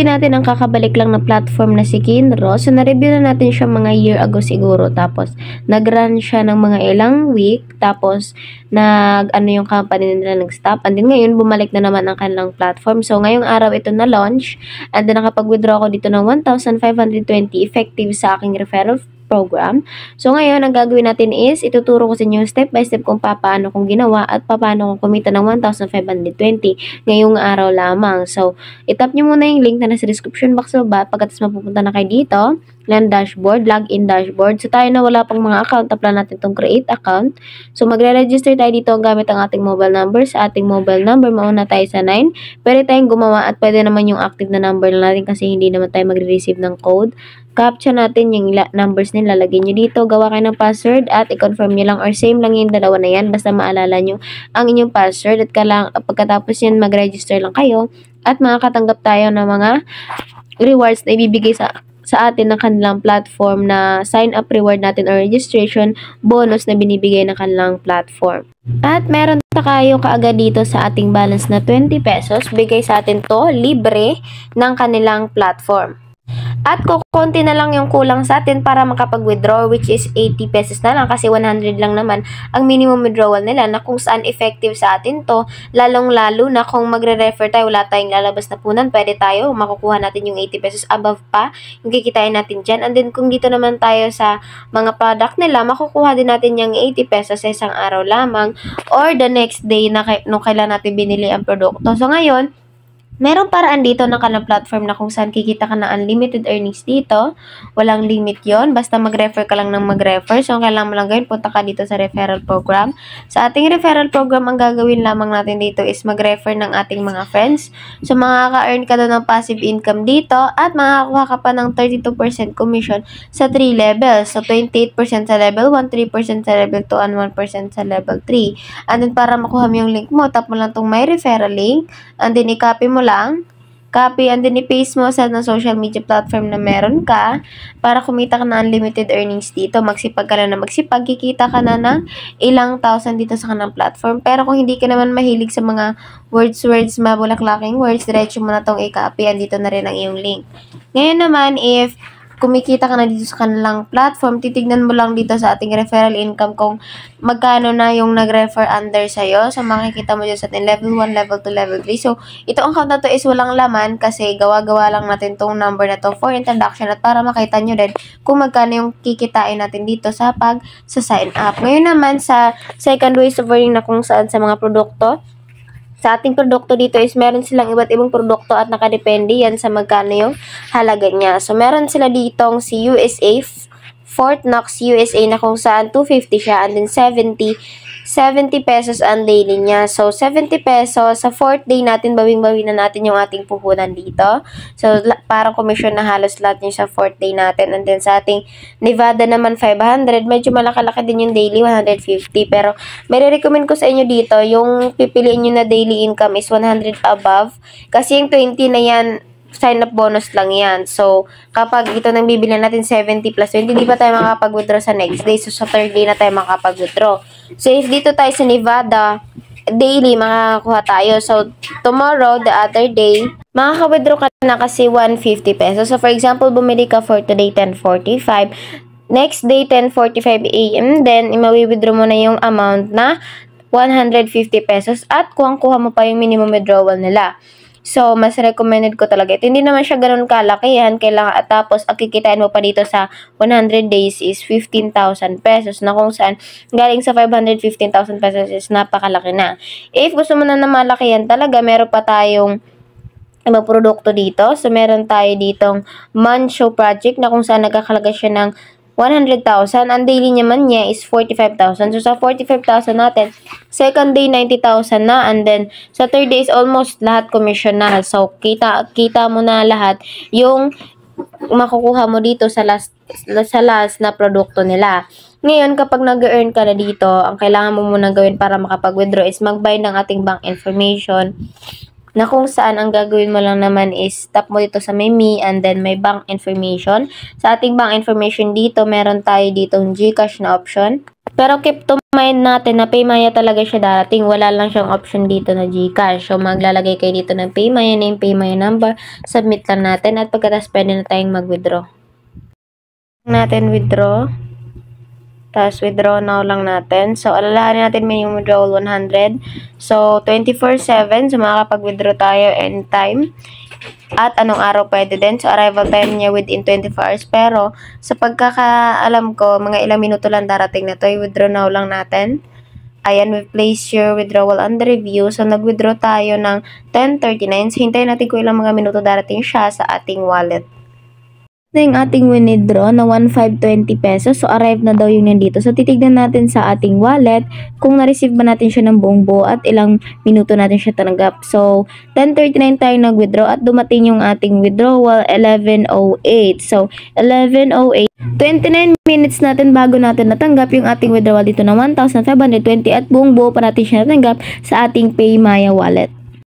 gagawin natin ang kakabalik lang na platform na si Kinro. So, na-review na natin siya mga year ago siguro. Tapos, nag-run siya ng mga ilang week. Tapos, yung company nila nag-stop. And then, ngayon, bumalik na naman ang kanilang platform. So, ngayong araw ito na-launch. And then, nakapag-withdraw ako dito ng 1,520 effective sa aking referral program. So, ngayon, ang gagawin natin is, ituturo ko sa inyo step by step kung paano kong ginawa at paano kong kumita ng 1,520 ngayong araw lamang. So, itap nyo muna yung link na nasa description box sa baba. Pagkatapos mapupunta na kayo dito, land dashboard, login dashboard. So, tayo na wala pang mga account, apply natin itong create account. So, magre-register tayo dito gamit ang ating mobile number. Sa ating mobile number, mauna tayo sa 9. Pwede tayong gumawa at pwede naman yung active na number natin kasi hindi naman tayo magre-receive ng code. Captcha natin yung numbers nila, lalagay nyo dito, gawa kayo ng password at i-confirm nyo lang or same lang yung dalawa na yan, basta maalala nyo ang inyong password at pagkatapos yan mag-register lang kayo at makakatanggap tayo ng mga rewards na ibibigay sa atin ng kanilang platform na sign up reward natin or registration bonus na binibigay ng kanilang platform. At meron tayo kaagad dito sa ating balance na 20 pesos, bigay sa atin to libre ng kanilang platform. At kukunti na lang yung kulang sa atin para makapag-withdraw, which is 80 pesos na lang kasi 100 lang naman ang minimum withdrawal nila na kung saan effective sa atin to, lalong-lalo na kung magre-refer tayo, wala tayong lalabas na punan, pwede tayo, makukuha natin yung 80 pesos above pa, yung kikitain natin dyan. And then kung dito naman tayo sa mga product nila, makukuha din natin yung 80 pesos sa isang araw lamang or the next day na nung kailan natin binili ang produkto. So ngayon, merong paraan dito ng kanilang platform na kung saan kikita ka na unlimited earnings dito. Walang limit yon, basta mag-refer ka lang ng mag-refer. So, ang kailangan mo lang gawin, punta ka dito sa referral program. Sa ating referral program, ang gagawin lamang natin dito is mag-refer ng ating mga friends. So, makaka-earn ka doon ng passive income dito at makakakuha ka pa ng 32% commission sa 3 levels. So, 28% sa level 1, 3% sa level 2, and 1% sa level 3. And then, para makuha mo yung link mo, tap mo lang itong my referral link. And then, i-copy mo lang. Copy and then i-paste mo sa social media platform na meron ka para kumita ka na unlimited earnings dito. Magsipag ka lang na magsipag, kikita ka na ng ilang thousand dito sa kanang platform. Pero kung hindi ka naman mahilig sa mga words, mabulaklaking words, diretso mo na tong i-copy. Andito na rin ang iyong link. Ngayon naman, if kumikita ka na dito sa kanilang platform, titignan mo lang dito sa ating referral income kung magkano na yung nag-refer under sa'yo. So, makikita mo dyan sa ating level 1, level 2, level 3. So, itong account na to is walang laman kasi gawa-gawa lang natin tong number na to for introduction at para makita nyo din kung magkano yung kikitain natin dito sa sign up. Ngayon naman sa second ways of earning na kung saan sa mga produkto. Sa ating produkto dito is meron silang iba't ibang produkto at nakadepende yan sa magkano yung halaga niya. So, meron sila ditong si USA, Fort Knox USA na kung saan 250 siya and then 70 pesos ang daily niya. So, 70 pesos sa 4th day natin, bawing-bawi na natin yung ating puhunan dito. So, parang commission na halos lahat niya sa 4th day natin. And then, sa ating Nevada naman, 500. Medyo malaki-laki din yung daily, 150. Pero, may recommend ko sa inyo dito, yung pipiliin nyo na daily income is 100 above. Kasi yung 20 na yan, sign-up bonus lang yan. So, kapag ito nang bibili natin 70 plus 20, hindi pa tayo makapag-withdraw sa next day. So, sa 3rd day na tayo makapag-withdraw. So, if dito tayo sa Nevada, daily makakakuha tayo. So, tomorrow, the other day, makaka-withdraw ka na kasi 150 pesos. So, for example, bumili ka for today 10:45. Next day, 10:45 a.m. Then, i-withdraw mo na yung amount na 150 pesos at kuha mo pa yung minimum withdrawal nila. So, mas recommended ko talaga ito. Hindi naman siya ganun kalakihan. Kailangan at tapos, ang kikitain mo pa dito sa 100 days is 15,000 pesos na kung saan galing sa 515,000 pesos is napakalaki na. If gusto mo na malakihan talaga, meron pa tayong ibang produkto dito. So, meron tayo ditong Mancho Project na kung saan nagkakalaga siya ng 100,000. Ang daily naman niya is 45,000. So, sa 45,000 natin, second day, 90,000 na. And then, sa third day is almost lahat commission na. So, kita mo na lahat yung makukuha mo dito sa last na produkto nila. Ngayon, kapag nag-earn ka na dito, ang kailangan mo muna gawin para makapag-withdraw is mag-buy ng ating bank information. Na kung saan ang gagawin mo lang naman is tap mo dito sa may me and then may bank information. Sa ating bank information dito, meron tayo ditong GCash na option. Pero keep to mind natin na Paymaya talaga siya darating. Wala lang siyang option dito na GCash. So, maglalagay kayo dito ng Paymaya name, Paymaya number. Submit lang natin at pagkatapos pwede na tayong mag-withdraw. Natin withdraw. Tapos withdraw now lang natin. So, alalahanin natin minimum withdrawal 100. So, 24/7. So, makakapag-withdraw tayo anytime. At anong araw pwede din. So, arrival time niya within 24 hours. Pero, sa pagkakaalam ko, mga ilang minuto lang darating na to. I-withdraw now lang natin. Ayan, we place your withdrawal under review. So, nag-withdraw tayo ng 10:39. So, hintayin natin kung ilang mga minuto darating siya sa ating wallet. Yung ating withdraw na 1,520 pesos. So, arrive na daw yung nandito. So, titignan natin sa ating wallet kung na-receive ba natin siya ng buong buo at ilang minuto natin siya tanggap. So, 10:39 tayo nag-withdraw at dumating yung ating withdrawal 11:08. So, 11:08. 29 minutes natin bago natin natanggap yung ating withdrawal dito na 1,520 at buong buo pa natin siya natanggap sa ating Paymaya wallet.